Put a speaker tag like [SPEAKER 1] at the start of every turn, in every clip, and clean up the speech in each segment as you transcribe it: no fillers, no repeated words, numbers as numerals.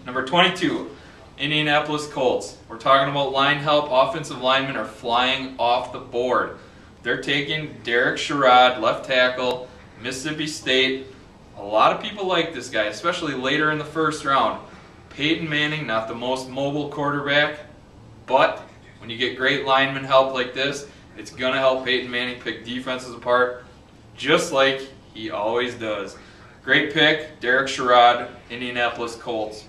[SPEAKER 1] Number 22, Indianapolis Colts. We're talking about line help. Offensive linemen are flying off the board. They're taking Derek Sherrod, left tackle, Mississippi State. A lot of people like this guy, especially later in the first round. Peyton Manning, not the most mobile quarterback, but when you get great lineman help like this, it's going to help Peyton Manning pick defenses apart, just like he always does. Great pick, Derek Sherrod, Indianapolis Colts.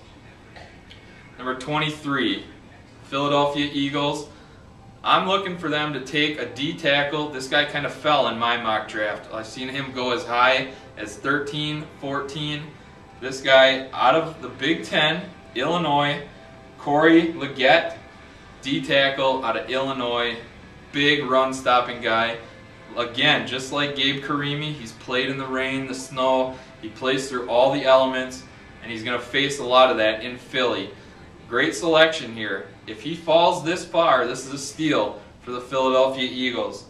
[SPEAKER 1] Number 23, Philadelphia Eagles. I'm looking for them to take a D tackle. This guy kind of fell in my mock draft. I've seen him go as high as 13, 14. This guy out of the Big Ten, Illinois, Corey Liggett, D tackle out of Illinois. Big run stopping guy. Again, just like Gabe Carimi, he's played in the rain, the snow. He plays through all the elements, and he's going to face a lot of that in Philly. Great selection here. If he falls this far, this is a steal for the Philadelphia Eagles.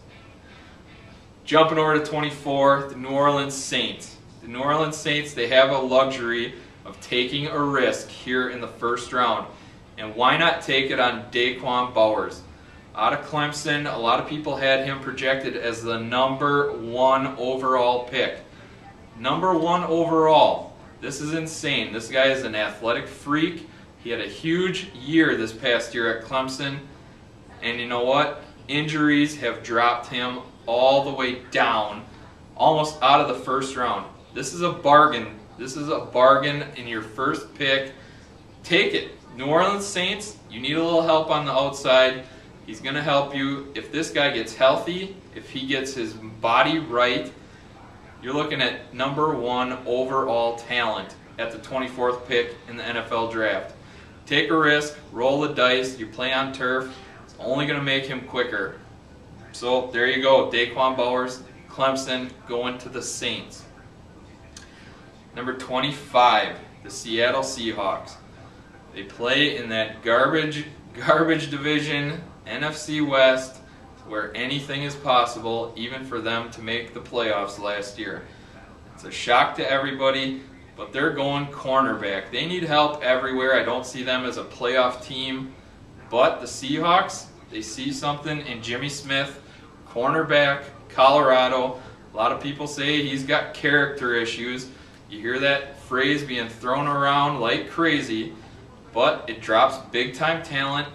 [SPEAKER 1] Jumping over to 24, the New Orleans Saints. The New Orleans Saints, they have a luxury of taking a risk here in the first round. And why not take it on Daquan Bowers? Out of Clemson, a lot of people had him projected as the number 1 overall pick. Number 1 overall. This is insane. This guy is an athletic freak. He had a huge year this past year at Clemson. And you know what? Injuries have dropped him all the way down, almost out of the first round. This is a bargain. This is a bargain in your first pick. Take it. New Orleans Saints, you need a little help on the outside. He's going to help you. If this guy gets healthy, if he gets his body right, you're looking at number 1 overall talent at the 24th pick in the NFL draft. Take a risk, roll the dice, you play on turf. It's only going to make him quicker. So there you go, Daquan Bowers, Clemson, going to the Saints. Number 25, the Seattle Seahawks. They play in that garbage division, NFC West, where anything is possible, even for them to make the playoffs last year. It's a shock to everybody, but they're going cornerback. They need help everywhere. I don't see them as a playoff team, but the Seahawks, they see something in Jimmy Smith, cornerback, Colorado. A lot of people say he's got character issues. You hear that phrase being thrown around like crazy, but it drops big-time talent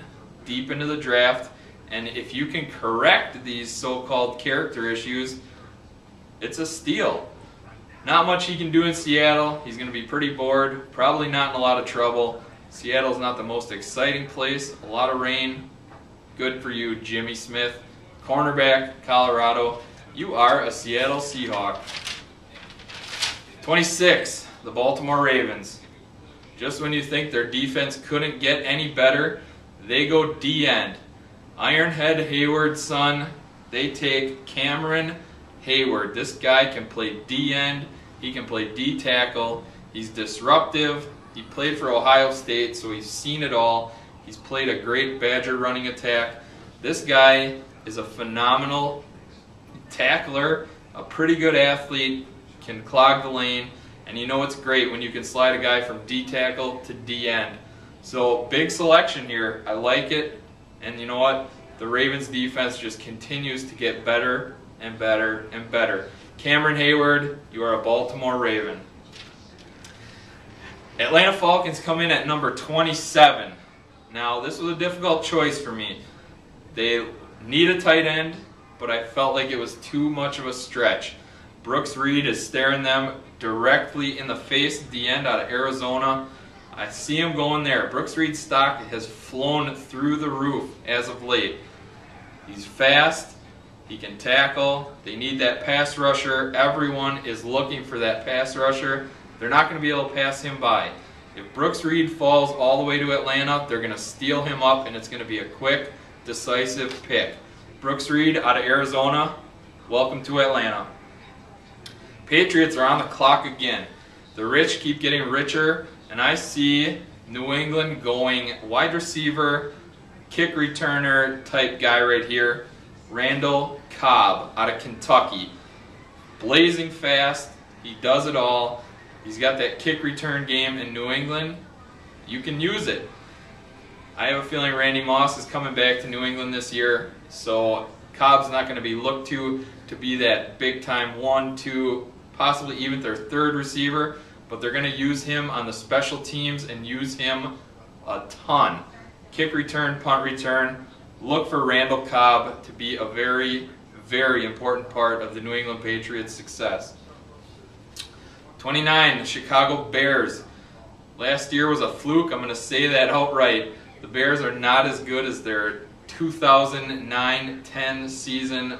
[SPEAKER 1] deep into the draft, and if you can correct these so-called character issues, it's a steal. Not much he can do in Seattle. He's going to be pretty bored, probably not in a lot of trouble. Seattle's not the most exciting place, a lot of rain. Good for you, Jimmy Smith. Cornerback, Colorado. You are a Seattle Seahawk. 26, the Baltimore Ravens. Just when you think their defense couldn't get any better, they go D-end. Ironhead Hayward's son, they take Cameron Hayward. This guy can play D-end. He can play D-tackle. He's disruptive. He played for Ohio State, so he's seen it all. He's played a great Badger running attack. This guy is a phenomenal tackler, a pretty good athlete, can clog the lane, and you know it's great when you can slide a guy from D-tackle to D-end. So big selection here. I like it, and you know what? The Ravens defense just continues to get better and better and better. Cameron Hayward, you are a Baltimore Raven. Atlanta Falcons come in at number 27. Now, this was a difficult choice for me. They need a tight end, but I felt like it was too much of a stretch. Brooks Reed is staring them directly in the face at the end out of Arizona. I see him going there. Brooks Reed's stock has flown through the roof as of late. He's fast. He can tackle. They need that pass rusher. Everyone is looking for that pass rusher. They're not going to be able to pass him by. If Brooks Reed falls all the way to Atlanta, they're going to steal him up, and it's going to be a quick, decisive pick. Brooks Reed out of Arizona, welcome to Atlanta. Patriots are on the clock again. The rich keep getting richer, and I see New England going wide receiver, kick returner type guy right here, Randall Cobb out of Kentucky. Blazing fast, he does it all. He's got that kick return game in New England. you can use it. I have a feeling Randy Moss is coming back to New England this year, so Cobb's not going to be looked to be that big-time 1, 2, possibly even their third receiver, but they're going to use him on the special teams and use him a ton. Kick return, punt return. Look for Randall Cobb to be a very, very important part of the New England Patriots' success. 29, the Chicago Bears. Last year was a fluke. I'm going to say that outright. The Bears are not as good as their 2009-10 season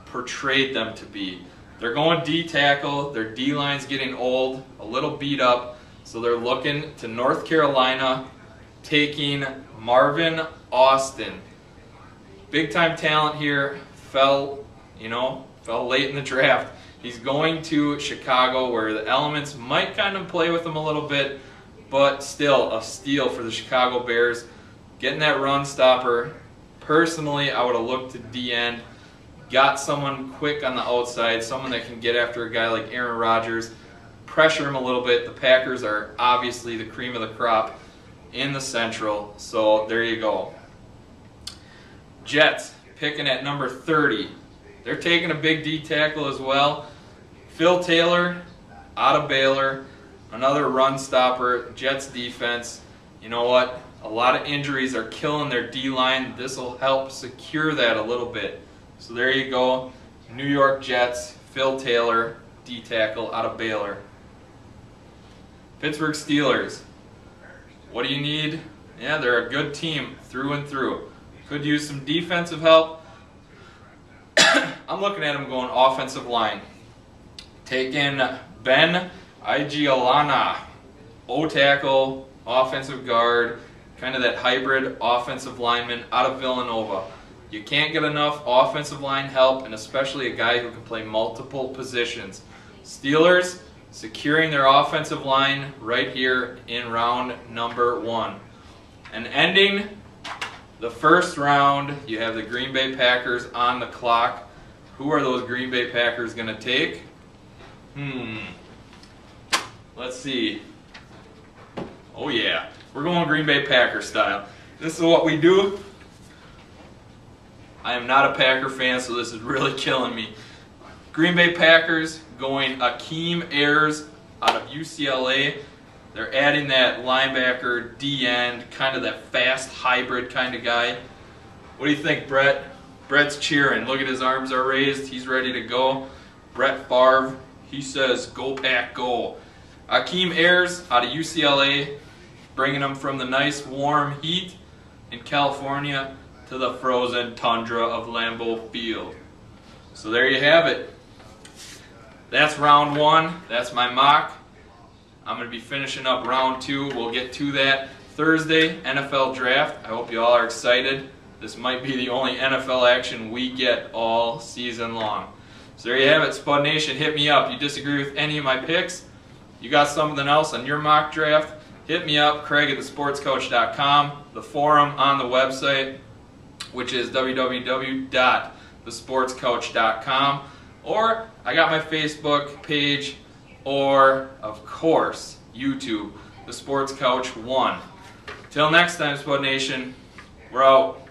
[SPEAKER 1] portrayed them to be. They're going D-tackle. Their D-line's getting old, a little beat up, so they're looking to North Carolina, taking Marvin Austin. Big-time talent here, fell late in the draft. He's going to Chicago, where the elements might kind of play with him a little bit, but still a steal for the Chicago Bears. Getting that run stopper. Personally, I would have looked to D-end, got someone quick on the outside, someone that can get after a guy like Aaron Rodgers, pressure him a little bit. The Packers are obviously the cream of the crop in the Central, so there you go. Jets, picking at number 30. They're taking a big D tackle as well. Phil Taylor, out of Baylor, another run stopper. Jets defense, you know what? A lot of injuries are killing their D-line. This will help secure that a little bit. So there you go. New York Jets, Phil Taylor, D tackle out of Baylor. Pittsburgh Steelers. What do you need? Yeah, they're a good team through and through. Could use some defensive help. I'm looking at them going offensive line. Taking Ben Igialana, O-tackle, offensive guard, kind of that hybrid offensive lineman out of Villanova. You can't get enough offensive line help, and especially a guy who can play multiple positions. Steelers securing their offensive line right here in round number 1. And ending the first round, you have the Green Bay Packers on the clock. Who are those Green Bay Packers going to take? Let's see. Oh yeah, we're going Green Bay Packer style. This is what we do. I am not a Packer fan, so this is really killing me. Green Bay Packers going Akeem Ayers out of UCLA. They're adding that linebacker, D-end, kind of that fast hybrid kind of guy. What do you think, Brett? Brett's cheering. Look at his arms are raised. He's ready to go. Brett Favre, he says, go Pack, go. Akeem Ayers out of UCLA, bringing him from the nice warm heat in California to the frozen tundra of Lambeau Field. So there you have it. That's round 1. That's my mock. I'm going to be finishing up round 2. We'll get to that Thursday, NFL Draft. I hope you all are excited. This might be the only NFL action we get all season long. So there you have it, Spud Nation. Hit me up. You disagree with any of my picks? You got something else on your mock draft? Hit me up, Craig at thesportscoach.com, the forum on the website, which is www.thesportscoach.com, or I got my Facebook page, or, of course, YouTube, The Sports Coach 1. Till next time, Spud Nation, we're out.